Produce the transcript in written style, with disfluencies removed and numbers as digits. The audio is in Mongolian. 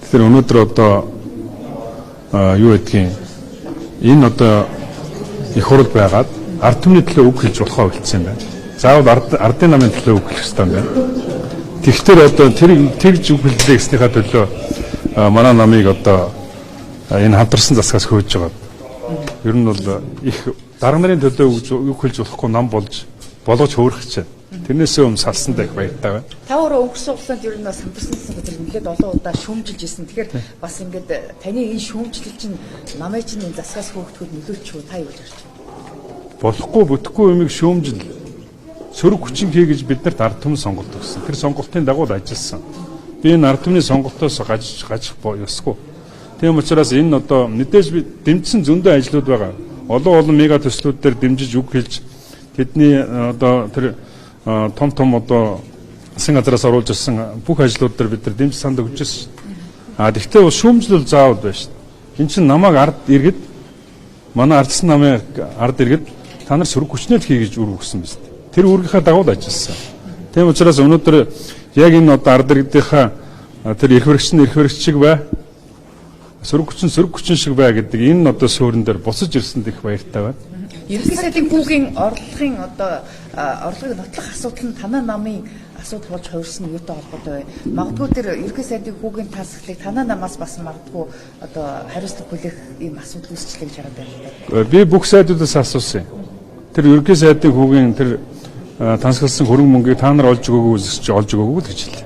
Тэгэхээр өнөөдөр одоо юу гэдгийг энэ одоо их хурл байгаад ард түмний төлөө үг хэлж болохоо үлдсэн байна. Заавал ардын намын төлөө үг хэлэх хэрэгтэй байна. Тэгэхээр одоо тэр үг хэллээ гэснийхаа төлөө манай намыг одоо энэ хамтарсан засгаас хөөж байгаа. Ер нь бол их дарга нарын төлөө үг хэлж болохгүй нам болгож хөөрөх чинь. Тэрнээсээ өмнө салсан дэх баяртай байна. Та өөрөө өнгөрсөн хугацаанд ер нь бас хамтарсан засаг нэлээд олон удаа шүүмжилж ирсэн. Тэгэхээр бас ингээд таны энэ шүүмжлэл чинь намын чинь энэ засгаас хөөгдөхөд нөлөөч юу та юу гэж харж байна? Болохгүй бүтэхгүй юмыг шүүмжил сөрөг хүчин хий гэж биднэрт ард түмэн сонголт өгсөн. Тэр сонголтын дагуу ажилласан. Би энэ ард түмний сонголтоос гажих ёсгүй. Тийм учраас энэ одоо мэдээж би дэмжсэн зөндөө ажлууд байгаа. Олон мега төслүүд дээр дэмжиж үг хэлж тэдний одоо тэр том одоо засгийн газраас оруулж ирсэн бүх ажлууд дээр бид нар дэмж санд өгч ирсэн. Тэгвэл шүүмжлэл заавал байна шүү дээ. Энд чинь намайг ард иргэд манай ардсан намын ард иргэд та нар сөрөг хүчнэл хий гэж үр өгсөн биз дээ. Тэр үүргийнхаа дагуу ажилласан. Тийм учраас өнөөдөр яг энэ одоо ард иргэдийнхаа тэр эрх хэрэгч шиг бай, сөрөг хүчин шиг бай гэдэг энэ одоо суурин дээр босож ирсэнд их баяртай байна. Ерөнхий сайдын хүүгийн орлогын одоо орлогыг нотлох асуудал нь танай намын асуудал болж хувирсан юутай холбоотой вэ? Магадгүй тэр ерөнхий сайдын хүүгийн тасгалыг танай намаас бас магадгүй одоо хариуцлага хүлээх ийм асуудал үүсчлээ гэж хараад байна. Би бүх сайдуудаас асуусан. Тэр ерөнхий сайдын хүүгийн тэр тасгалсан хөрөнгө мөнгийг та нар олж өгөөгүй гэж хэллээ.